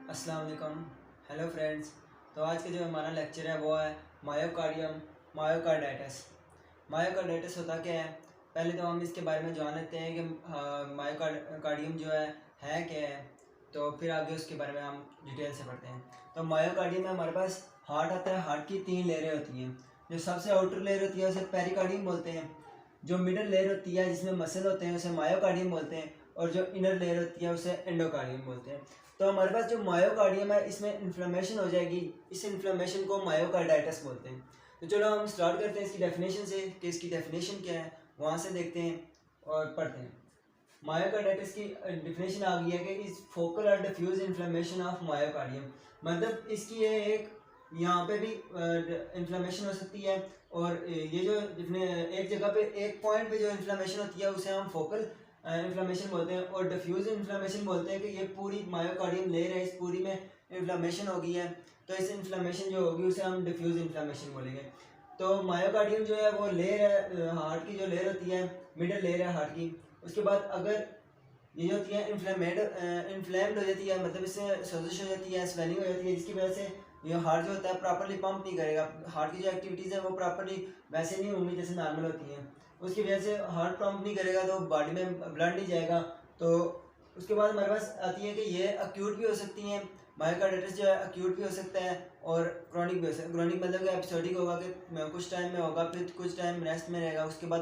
अस्सलाम वालेकुम। Hello friends. तो आज का जो हमारा लेक्चर है वो है मायोकार्डियम मायोकार्डाइटिस। मायोकार्डाइटिस होता क्या है, पहले तो हम इसके बारे में जान लेते हैं कि मायोकार्डियम जो है क्या है, तो फिर आगे उसके बारे में हम डिटेल से पढ़ते हैं। तो मायोकार्डियम में हमारे पास हार्ट आता है। हार्ट की 3 लेयरें होती हैं। जो सबसे आउटर लेयर होती है उसे पेरिकार्डियम बोलते हैं। जो मिडल लेयर होती है जिसमें मसल होते हैं उसे मायोकार्डियम बोलते हैं। और जो इनर लेयर होती है उसे एंडोकार्डियम बोलते हैं। तो हमारे पास जो मायोकार्डियम है इसमें इन्फ्लेमेशन हो जाएगी। इस इन्फ्लेमेशन को मायोकार्डाइटिस बोलते हैं। तो चलो हम स्टार्ट करते हैं इसकी डेफिनेशन से कि इसकी डेफिनेशन क्या है, वहाँ से देखते हैं और पढ़ते हैं। मायोकार्डाइटिस की डेफिनेशन आ गई है कि इस फोकल और डिफ्यूज इन्फ्लेमेशन ऑफ मायोकार्डियम। मतलब इसकी ये एक यहाँ पे भी इन्फ्लेमेशन हो सकती है। और ये जो एक जगह पे एक पॉइंट पे जो इन्फ्लेमेशन होती है उसे हम फोकल इन्फ्लेमेशन बोलते हैं। और डिफ्यूज इन्फ्लेमेशन बोलते हैं कि ये पूरी मायोकार्डियम लेयर है, इस पूरी में इन्फ्लेमेशन होगी है, तो इस इन्फ्लेमेशन जो होगी उसे हम डिफ्यूज इन्फ्लेमेशन बोलेंगे। तो मायोकार्डियम जो है वो लेयर है, हार्ट की जो लेयर होती है, मिडल लेयर है हार्ट की। उसके बाद अगर ये जो होती है इन्फ्लेम्ड हो जाती है, मतलब इससे सोजिश हो जाती है, स्वेलिंग हो जाती है, जिसकी वजह से ये हार्ट जो होता है प्रॉपरली पंप नहीं करेगा। हार्ट की जो एक्टिविटीज़ है वो प्रॉपरली वैसे नहीं होंगी जैसे नॉर्मल होती हैं। उसकी वजह से हार्ट पंप नहीं करेगा तो बॉडी में ब्लड नहीं जाएगा। तो उसके बाद हमारे पास आती है कि ये अक्यूट भी हो सकती हैं। मायोकार्डाइटिस जो है अक्यूट भी हो सकता है और क्रॉनिक भी हो सकता है। क्रॉनिक मतलब कि एपिसोडिक होगा कि कुछ टाइम में होगा, फिर कुछ टाइम रेस्ट में रहेगा, उसके बाद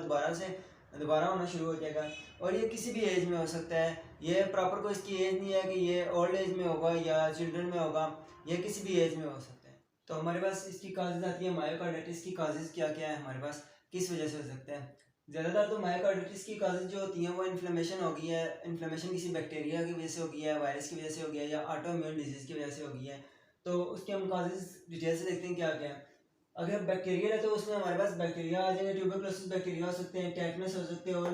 दोबारा होना शुरू हो जाएगा। और ये किसी भी एज में हो सकता है। ये प्रॉपर कोई इसकी एज नहीं है कि ये ओल्ड एज में होगा या चिल्ड्रन में होगा, ये किसी भी एज में हो सकता है। तो हमारे पास इसकी काजेज आती है, मायोकार्डाइटिस की काजेज क्या क्या है हमारे पास, किस वजह से हो सकता है। ज़्यादातर तो मायोकार्डाइटिस की काजेज जो होती हैं वो इन्फ्लेमेशन हो गई है। इन्फ्लेमेशन किसी बैक्टीरिया की वजह से हो गई है, वायरस की वजह से हो गया है, या ऑटोइम्यून डिजीज़ की वजह से हो गई है। तो उसके हम काजेज डिटेल से देखते हैं क्या क्या है। अगर बैक्टीरियल है तो उसमें हमारे पास बैक्टीरिया आ जाएंगे। ट्यूबरकुलोसिस बैक्टीरिया हो सकते हैं, टेटनस हो सकते हैं और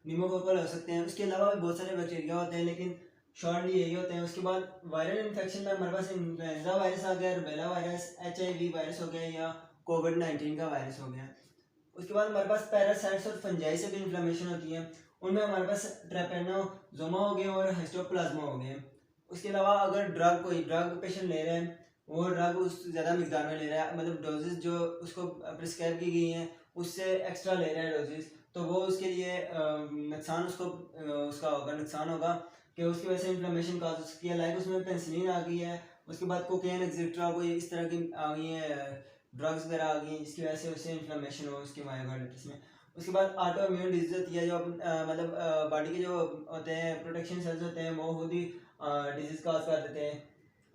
निमोकोकल हो सकते हैं। उसके अलावा भी बहुत सारे बैक्टीरिया होते हैं, लेकिन शॉर्टली यही होते हैं। उसके बाद वायरल इन्फेक्शन में हमारे पास इन्फ्लुएंजा वायरस आ गया, रुबेला वायरस, HIV वायरस हो गया, या कोविड-19 का वायरस हो गया। उसके बाद हमारे पास पैरासाइट्स और फंजाई से भी इन्फ्लेमेशन होती है। उनमें हमारे पास ट्रैपेनोजोमा हो गए और हिस्टोप्लाज्मा हो गए। उसके अलावा अगर कोई ड्रग पेशेंट ले रहे हैं, वो ड्रग उस ज़्यादा मिकदार में ले रहा है, मतलब डोजेज जो उसको प्रिस्क्राइब की गई हैं उससे एक्स्ट्रा ले रहा है डोजेज, तो वो उसके लिए नुकसान उसका होगा, नुकसान होगा कि उसकी वजह से इन्फ्लेमेशन काज हो सकती है। लाइक उसमें पेंसिलिन आ गई है, उसके बाद कोकेन एक्सेट्रा कोई इस तरह की आ गई है, ड्रग्स वगैरह आ गई हैं जिसकी वजह से उससे इन्फ्लेमेशन हो उसकी मायोकार्डाइटिस में। उसके बाद ऑटो इम्यून डिजीज होती है, जो मतलब बॉडी के जो होते हैं प्रोटेक्शन सेल्स होते हैं वो खुद ही डिजीज़ काज कर देते हैं।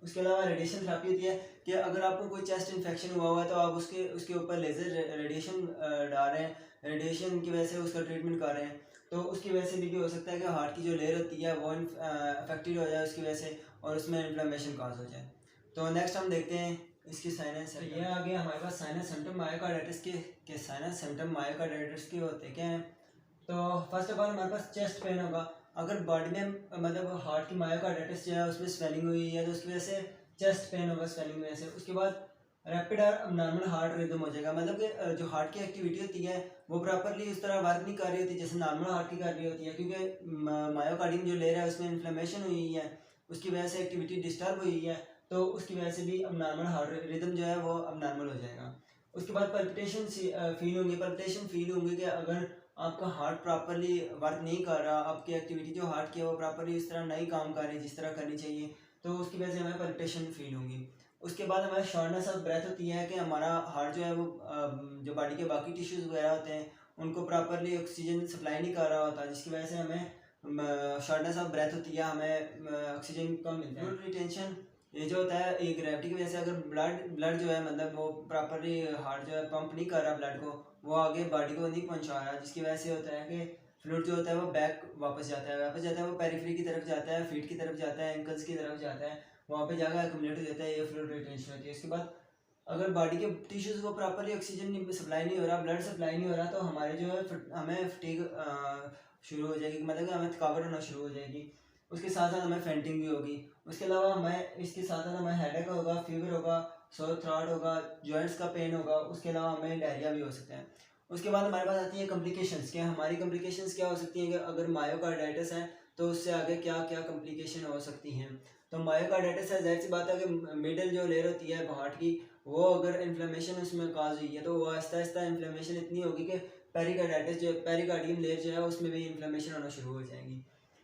उसके अलावा रेडिएशन थेरेपी होती है कि अगर आपको कोई चेस्ट इन्फेक्शन हुआ हुआ है तो आप उसके उसके ऊपर लेज़र रेडिएशन डाल रहे हैं, रेडिएशन की वजह से उसका ट्रीटमेंट कर रहे हैं। तो उसकी वजह से भी हो सकता है कि हार्ट की जो लेयर होती है वो अफेक्टेड हो जाए उसकी वजह से, और उसमें इन्फ्लेमेशन काज हो जाए। तो नेक्स्ट हम देखते हैं इसकी साइनस। तो ये आ गया हमारे पास साइनस सिम्टम मायोकार्डाइटिस के साइनस सिम्टम मायोकार्डाइटिस के होते क्या हैं। तो फर्स्ट ऑफ ऑल हमारे पास चेस्ट पेन होगा। अगर बॉडी में मतलब हार्ट की मायोकार्डाइटिस जो है उसमें स्वेलिंग हुई है तो उसकी वजह से चेस्ट पेन होगा, स्वेलिंग की वजह से। उसके बाद रैपिड और अबनॉर्मल हार्ट रिदम हो जाएगा, मतलब कि जो हार्ट की एक्टिविटी होती है वो प्रॉपरली उस तरह वर्क नहीं कर रही होती जैसे नॉर्मल हार्ट की कर रही होती है, क्योंकि मायोकार्डियम जो लेयर है उसमें इन्फ्लेमेशन हुई है, उसकी वजह से एक्टिविटी डिस्टर्ब हुई है, तो उसकी वजह से भी अबनॉर्मल हार्ट रिदम जो है वो अबनॉर्मल हो जाएगा। उसके बाद पल्पिटेशन फील होंगी। पल्पिटेशन फील होंगे कि अगर आपका हार्ट प्रॉपरली वर्क नहीं कर रहा, आपकी एक्टिविटी जो हार्ट की है वो प्रॉपरली इस तरह नहीं काम कर रही जिस तरह करनी चाहिए, तो उसकी वजह से हमें पल्पिटेशन फील होंगी। उसके बाद हमारा शॉर्टनेस ऑफ ब्रेथ होती है कि हमारा हार्ट जो है वो जो बॉडी के बाकी टिश्यूज़ वगैरह होते हैं उनको प्रॉपरली ऑक्सीजन सप्लाई नहीं कर रहा होता, जिसकी वजह से हमें शॉर्टनेस ऑफ ब्रेथ होती है, हमें ऑक्सीजन कम मिलता है। फ्लूइड रिटेंशन ये जो होता है ये ग्रेविटी की वजह से, अगर ब्लड जो है मतलब वो प्रॉपरली हार्ट जो है पंप नहीं कर रहा ब्लड को, वो आगे बॉडी को नहीं पहुंचा रहा, जिसकी वजह से होता है कि फ्लूइड जो होता है वो बैक वापस जाता है, वो पेरिफेरी की तरफ जाता है, फीट की तरफ जाता है, एंकल्स की तरफ जाता है, वहाँ पे जाकर एक्यूमुलेट हो जाता है, ये फ्लूइड रिटेंशन होती है। उसके बाद अगर बॉडी के टिश्यूज़ को प्रॉपरली ऑक्सीजन सप्लाई नहीं हो रहा, ब्लड सप्लाई नहीं हो रहा, तो हमारे जो है हमें फटीग शुरू हो जाएगी, मतलब कि हमें थकावट होना शुरू हो जाएगी। उसके साथ साथ हमें फेंटिंग भी होगी। उसके अलावा हमें इसके साथ साथ हमें हेडेक होगा, फीवर होगा, सोर थ्रॉट होगा, जॉइंट्स का पेन होगा। उसके अलावा हमें डायरिया भी हो सकता है। उसके बाद हमारे पास आती है कम्प्लिकेशंस। क्या हमारी कम्प्लिकेशंस क्या हो सकती हैं कि अगर मायोकार्डाइटिस है तो उससे आगे क्या क्या कम्प्लिकेशन हो सकती हैं। तो मायोकार्डाइटिस है, जाहिर सी बात है कि मिडल जो लेयर होती है हार्ट की, वो अगर इन्फ्लेमेशन उसमें काज हुई है तो वो आहिस्ता आहिस्ता इन्फ्लेमेशन इतनी होगी कि पेरिकार्डाइटिस जो पेरिकार्डियम लेयर जो है उसमें भी इन्फ्लेमेशन होना शुरू हो जाएगी।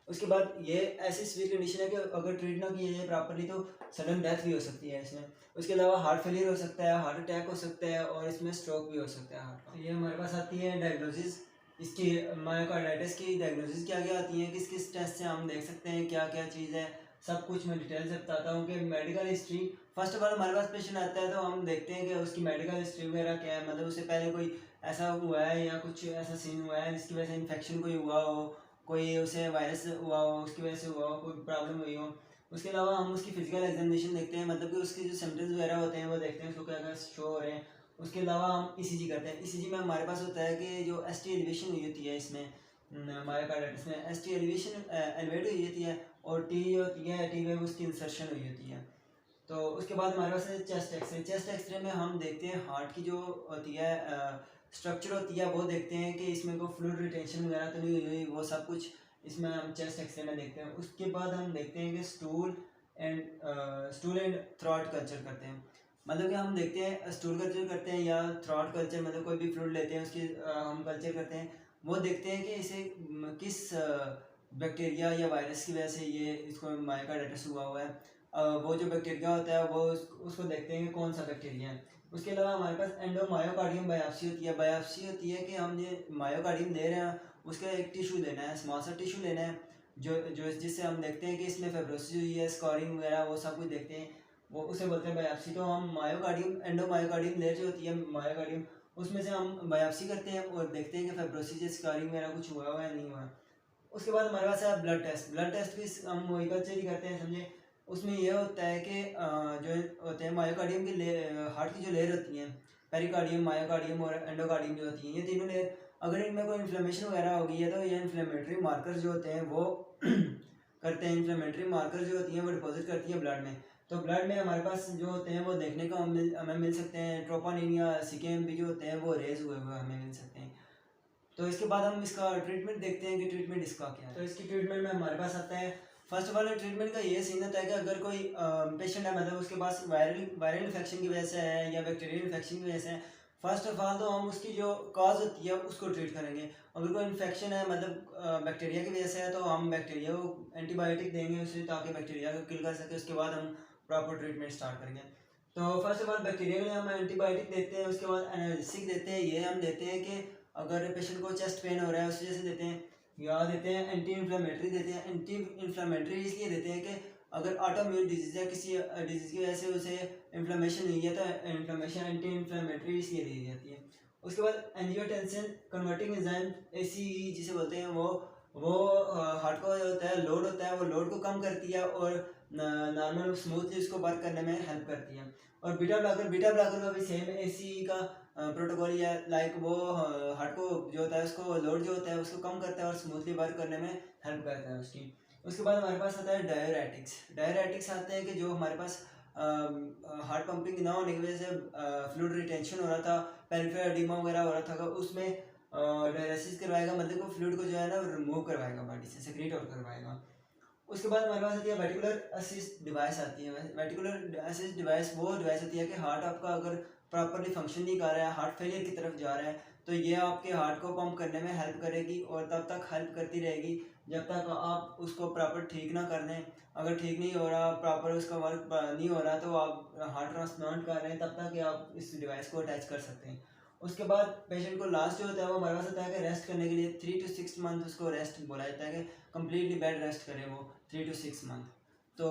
उसके बाद ये ऐसी सीवियर कंडीशन है कि अगर ट्रीट ना किया जाए प्रॉपर्ली तो सडन डेथ भी हो सकती है इसमें। उसके अलावा हार्ट फेलियर हो सकता है, हार्ट अटैक हो सकता है और इसमें स्ट्रोक भी हो सकता है हार्ट का। ये हमारे पास आती है डायग्नोसिस इसकी, मायोकार्डाइटिस की डायग्नोसिस क्या क्या आती है, किस किस टेस्ट से हम देख सकते हैं क्या क्या चीज़ है, सब कुछ मैं डिटेल से बताता हूँ। कि medical history, first of all हमारे पास पेशेंट आता है तो हम देखते हैं कि उसकी मेडिकल हिस्ट्री वगैरह क्या है, मतलब उससे पहले कोई ऐसा हुआ है या कुछ ऐसा सीन हुआ है जिसकी वजह से इन्फेक्शन कोई हुआ हो, कोई उसे वायरस हुआ हो उसकी वजह से हुआ हो, कोई प्रॉब्लम हुई हो। उसके अलावा हम उसकी फिजिकल एग्जामिनेशन देखते हैं, मतलब कि उसके जो सिम्टम्स वगैरह होते हैं वो देखते हैं उसको क्या क्या शो हो रहे हैं। उसके अलावा हम ईसीजी करते हैं। ईसीजी में हमारे पास होता है कि जो एसटी एलिवेशन हुई होती है इसमें मायोकार्डाइटिस में एसटी एलिवेशन एलिवेट हुई होती है और टी होती है टी वेव उसकी इंसर्शन हुई होती है। तो उसके बाद हमारे पास है चेस्ट एक्सरे। चेस्ट एक्सरे में हम देखते हैं हार्ट की जो होती है स्ट्रक्चर होती है, वो देखते हैं कि इसमें कोई फ्लूइड रिटेंशन वगैरह तो नहीं हुई, वो सब कुछ इसमें हम चेस्ट एक्सरे में देखते हैं। उसके बाद हम देखते हैं कि स्टूल एंड थ्रॉट कल्चर करते हैं, मतलब कि हम देखते हैं स्टूल कल्चर करते हैं या थ्रॉट कल्चर, मतलब कोई भी फ्लूइड लेते हैं उसकी हम कल्चर करते हैं। वो देखते हैं कि इसे किस बैक्टीरिया या वायरस की वजह से ये इसको मायोकार्डाइटिस हुआ है। वो जो बैक्टीरिया होता है वो उसको देखते हैं कि कौन सा बैक्टीरिया है। उसके अलावा हमारे पास एंडोमायोकार्डियम बायोप्सी होती है। बायोप्सी होती है कि हम ये मायोकार्डियम ले रहे हैं, उसका एक टिश्यू लेना है, स्मॉल सा टिश्यू लेना है जो जो जिससे हम देखते हैं कि इसमें फाइब्रोसिस हुई है, स्कॉरिंग वगैरह वो सब कुछ देखते हैं, वो उसे बोलते हैं बायोप्सी। तो हम मायोकार्डियम एंडोमायोकार्डियम लेयर जो होती है मायोकार्डियम, उसमें से हम बायोप्सी करते हैं और देखते हैं कि फाइब्रोसिस स्कॉरिंग वगैरह कुछ हुआ या नहीं हुआ। उसके बाद हमारे पास है ब्लड टेस्ट। ब्लड टेस्ट भी हम वही कल्चर ही करते हैं, समझे। उसमें यह होता है कि जो होते हैं मायोकार्डियम की हार्ट की जो लेयर होती हैं, पेरिकार्डियम, मायोकार्डियम और एंडोकार्डियम जो होती हैं, ये तीनों लेयर अगर इनमें कोई इन्फ्लेमेशन वगैरह हो गई है तो ये इन्फ्लेमेटरी मार्कर जो होते हैं वो करते हैं। इन्फ्लेमेटरी मार्कर जो होती हैं वो डिपॉजिट करती है ब्लड में। तो ब्लड में हमारे पास जो होते हैं वो देखने को हमें मिल सकते हैं। ट्रोपोनिन या सीकेएम भी जो होते हैं वो रेज हुए हुए हमें मिल सकते हैं। तो इसके बाद हम इसका ट्रीटमेंट देखते हैं कि ट्रीटमेंट इसका क्या है। तो इसकी ट्रीटमेंट में हमारे पास आता है, फर्स्ट ऑफ ऑल ट्रीटमेंट का ये सीन होता है कि अगर कोई पेशेंट है, मतलब उसके पास वायरल इन्फेक्शन की वजह से है या बैक्टीरियल इन्फेक्शन की वजह से है, फर्स्ट ऑफ ऑल तो हम उसकी जो कॉज होती है उसको ट्रीट करेंगे। अगर कोई इन्फेक्शन है मतलब बैक्टीरिया की वजह से है तो हम बैक्टीरिया को एंटीबायोटिक देंगे उसे ताकि बैक्टीरिया को किल कर सके। उसके बाद हम प्रॉपर ट्रीटमेंट स्टार्ट करेंगे। तो फर्स्ट ऑफ ऑल बैक्टीरिया के लिए हम एंटीबायोटिक देते हैं, उसके बाद एनालिसिक देते हैं। ये हम देते हैं कि अगर पेशेंट को चेस्ट पेन हो रहा है उस वजह से देते हैं, या देते हैं एंटी इन्फ्लेमेटरी देते हैं। एंटी इन्फ्लेमेटरी इसलिए देते हैं कि अगर ऑटोइम्यून डिजीज है, किसी डिजीज की वजह से उसे इन्फ्लेमेशन हुई है तो इन्फ्लेमेशन एंटी इन्फ्लेमेटरी इसलिए दी जाती है। उसके बाद एंजियोटेंसिन कन्वर्टिंग एंजाइम ACE जिसे बोलते हैं, वो हार्ट को होता है लोड होता है, वो लोड को कम करती है और नॉर्मल स्मूथली उसको वर्क करने में हेल्प करती है। और बीटा ब्लॉकर का भी सेम ACE का प्रोटोकॉल या लाइक वो हार्ट को जो होता है उसको लोड जो होता है उसको कम करता है और स्मूथली वर्क करने में हेल्प करता है उसकी। उसके बाद हमारे पास आता है डायरेटिक्स। डायरेटिक्स आते हैं कि जो हमारे पास हार्ट पंपिंग ना होने की वजह से फ्लूइड रिटेंशन हो रहा था, पेरिफेरल एडिमा वगैरह हो रहा था, उसमें डायलिसिस करवाएगा, मतलब को फ्लूइड को जो है ना रिमूव करवाएगा बॉडी से, सेक्रेट आउट करवाएगा। उसके बाद हमारे पास आती है वेटिकुलर असिस्ट डिवाइस आती है। वेटिकुलर असिस्ट डिवाइस वो डिवाइस होती है कि हार्ट आपका अगर प्रॉपरली फंक्शन नहीं कर रहा है, हार्ट फेलियर की तरफ जा रहा है, तो ये आपके हार्ट को पंप करने में हेल्प करेगी और तब तक हेल्प करती रहेगी जब तक आप उसको प्रॉपर ठीक ना कर लें। अगर ठीक नहीं हो रहा, प्रॉपर उसका वर्क नहीं हो रहा, तो आप हार्ट ट्रांसप्लांट कर रहे हैं तब तक आप इस डिवाइस को अटैच कर सकते हैं। उसके बाद पेशेंट को लास्ट जो होता है वो हमारे पास होता है कि रेस्ट करने के लिए 3 to 6 मंथ उसको रेस्ट बोला जाता है कि कम्प्लीटली बेड रेस्ट करें वो 3 to 6 मंथ। तो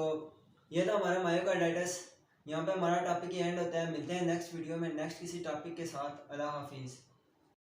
ये था हमारा मायोकार्डाइटिस। यहाँ पे हमारा टॉपिक ही एंड होता है। मिलते हैं नेक्स्ट वीडियो में नेक्स्ट किसी टॉपिक के साथ। अल्लाह हाफिज़।